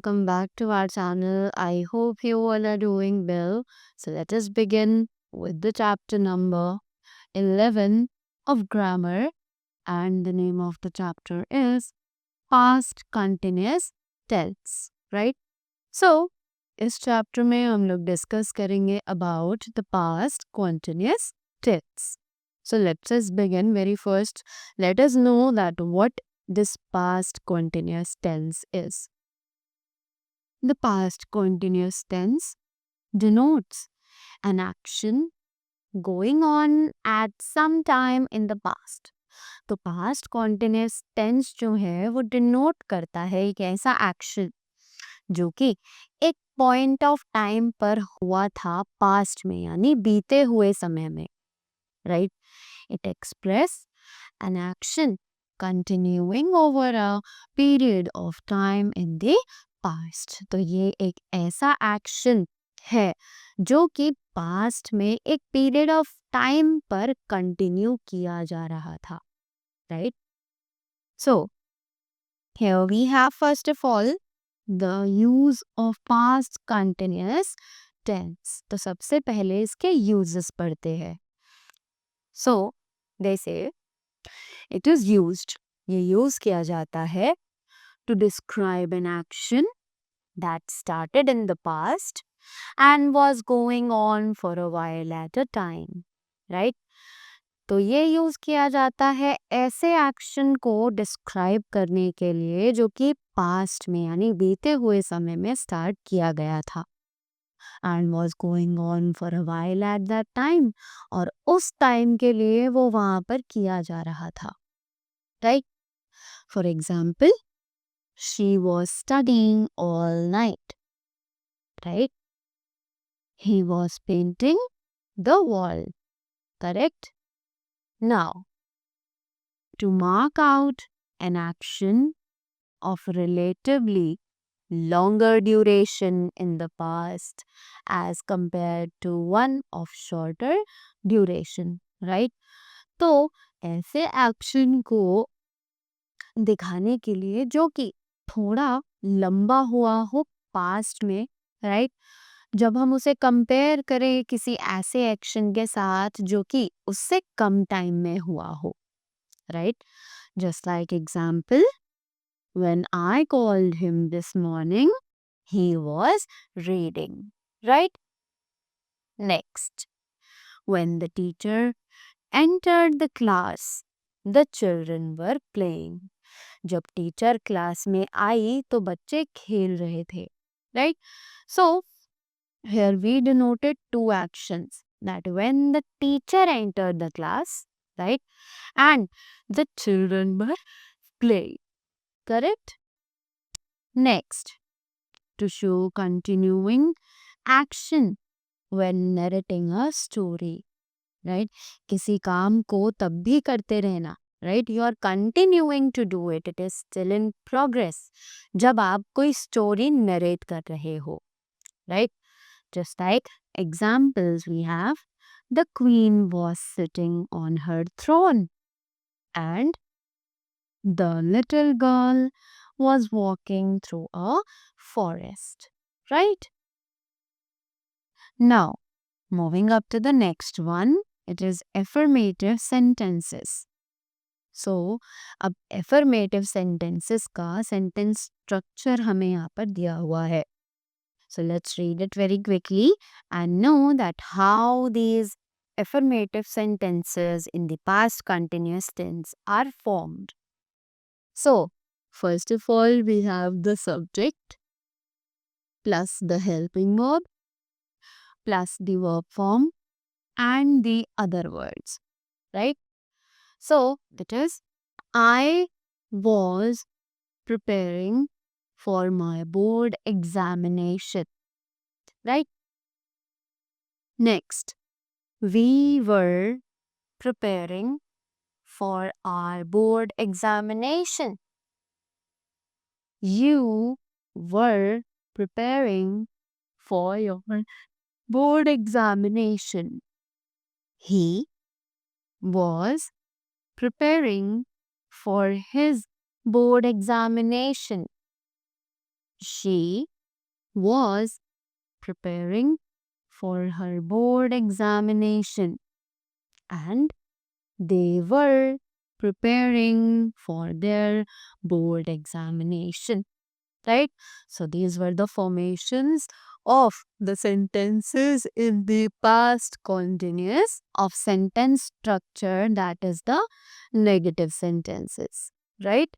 welcome back to our channel. I hope you all are doing well. So let us begin with the chapter number 11 of grammar, and the name of the chapter is past continuous tense, right? So इस chapter में हम लोग discuss करेंगे about the past continuous tense. So let's begin. Very first, let us know that what this past continuous tense is. The past continuous tense denotes an action going on at some time in the past. तो past continuous tense जो है वो denote करता है एक ऐसा action जो कि एक point of time पर हुआ था past में, यानी बीते हुए समय में, right? It express an action continuing over a period of time in the past. तो ये एक ऐसा action है जो कि past में एक period of time पर continue किया जा रहा था, right? So here we have first of all the use of past continuous tense. तो सबसे पहले इसके uses पढ़ते हैं. So they say it is used. ये use किया जाता है to describe an action that started in the past and was going on for a while at a time, right? तो ये यूज किया जाता है ऐसे एक्शन को डिस्क्राइब करने के लिए जो कि पास्ट में यानी बीते हुए समय में स्टार्ट किया गया था and was going on for a while at that time, और उस टाइम के लिए वो वहां पर किया जा रहा था, right? For example, she was studying all night, right? He was painting the wall, correct? Now, to mark out an action of relatively longer duration in the past as compared to one of shorter duration, right? तो ऐसे action को दिखाने के लिए जो कि थोड़ा लंबा हुआ हो पास्ट में, राइट? जब हम उसे कंपेयर करें किसी ऐसे एक्शन के साथ जो कि उससे कम टाइम में हुआ हो, right? Just like example, when I called him this morning, he was reading, right? Next, when the teacher entered the class, the children were playing. जब टीचर क्लास में आई तो बच्चे खेल रहे थे, right? So here we denoted two actions, that when the teacher entered the class, right, and the children were playing, correct? Next, to show continuing action when narrating a story, right? किसी काम को तब भी करते रहना, right? You are continuing to do it. It is still in progress. जब आप कोई story narrate कर रहे हो, right? Just like examples we have, the queen was sitting on her throne and the little girl was walking through a forest, right? Now, moving up to the next one, it is affirmative sentences. So, अब affirmative sentences का sentence structure हमें यहाँ पर दिया हुआ है. So, let's read it very quickly and know that how these affirmative sentences in the past continuous tense are formed. So, first of all, we have the subject plus the helping verb plus the verb form and the other words, right? So, that is, I was preparing for my board examination, right? Next, we were preparing for our board examination. You were preparing for your board examination. He was preparing for his board examination. She was preparing for her board examination, and they were preparing for their board examination, right? So these were the formations of the sentences in the past continuous of sentence structure, that is the negative sentences, right?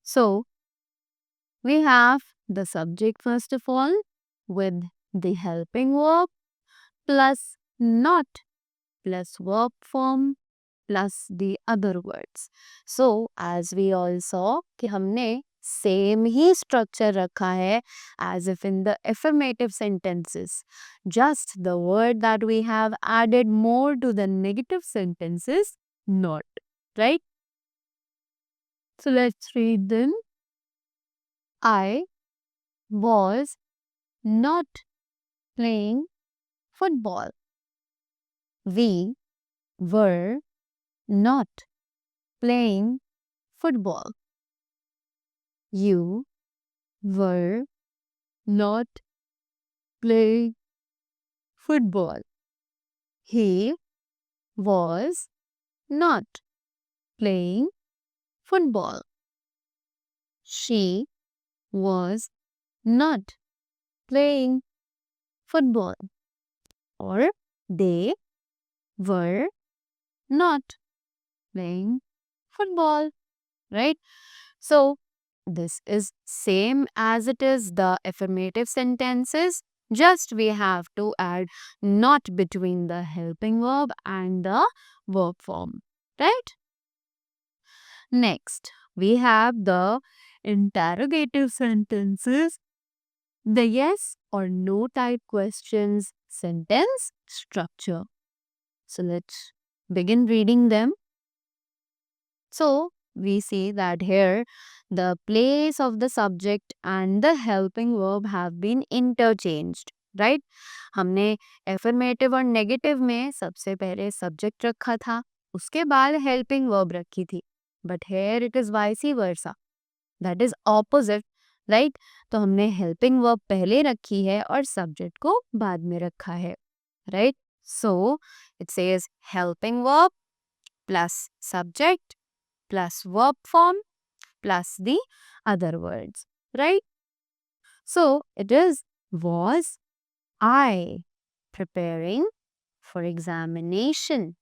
So we have the subject first of all with the helping verb plus not plus verb form plus the other words. So as we all saw कि हमने same ही structure रखा है as if in the affirmative sentences. Just the word that we have added more to the negative sentences, not. Right? So let's read them. I was not playing football. We were not playing football. You were not playing football. He was not playing football. She was not playing football. Or they were not playing football. Right? So this is same as it is the affirmative sentences. Just we have to add not between the helping verb and the verb form. Right? Next, we have the interrogative sentences, the yes or no type questions sentence structure. So let's begin reading them. So we see that here the place of the subject and the helping verb have been interchanged. Right हमने affirmative और negative में सबसे पहले subject रखा था, उसके बाद helping verb रखी थी, but here it is वाइसी versa, that is opposite. Right, तो हमने हेल्पिंग वर्ब पहले रखी है और सब्जेक्ट को बाद में रखा है. Right, so it says helping verb plus subject plus verb form plus the other words, right? So it is was I preparing for examination?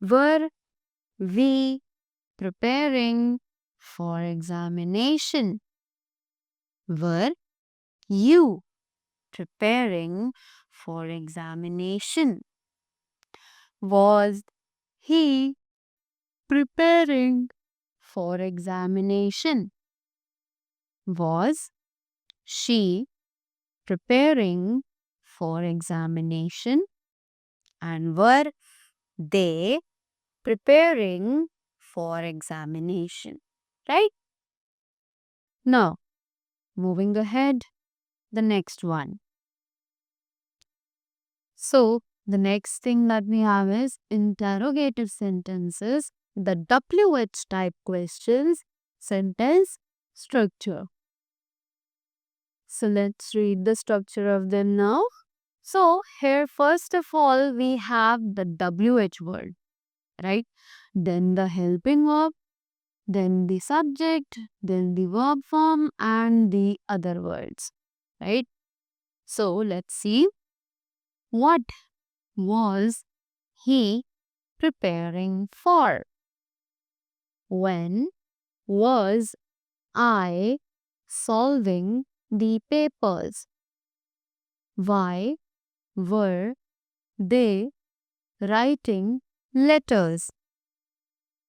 Were we preparing for examination? Were you preparing for examination? Was he preparing for examination? Was she preparing for examination? And were they preparing for examination? Right? Now, moving ahead, the next one. So, the next thing that we have is interrogative sentences, the WH type questions, sentence structure. So let's read the structure of them now. So here first of all we have the WH word, right? Then the helping verb, then the subject, then the verb form and the other words, right? So let's see, what was he preparing for? When was I solving the papers? Why were they writing letters?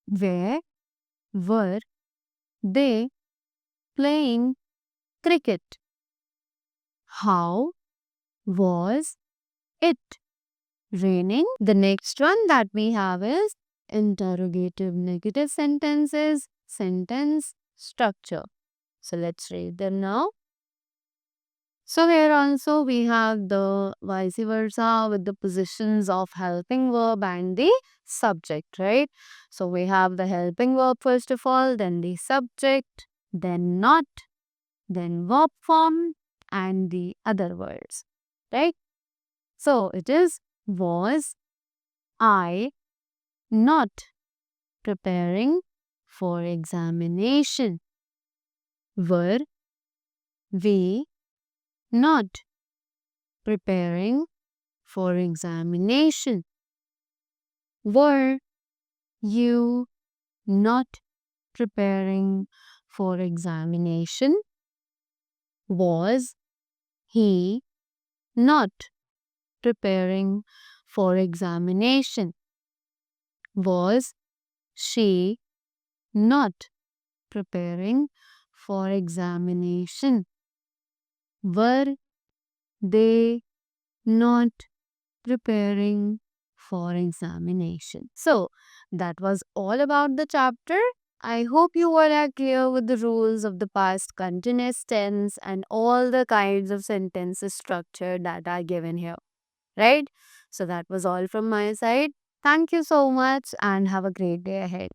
Where were they playing cricket? How was it raining? The next one that we have is interrogative negative sentences, sentence structure. So let's read them now. So here also we have the vice versa with the positions of helping verb and the subject, right? So we have the helping verb first of all, then the subject, then not, then verb form, and the other words, right? So it is, was I not preparing for examination? Were we not preparing for examination? Were you not preparing for examination? Was he not preparing for examination? Was she not preparing for examination? Were they not preparing for examination? So, that was all about the chapter. I hope you all are clear with the rules of the past continuous tense and all the kinds of sentences structure that are given here, right? So, that was all from my side. Thank you so much and have a great day ahead.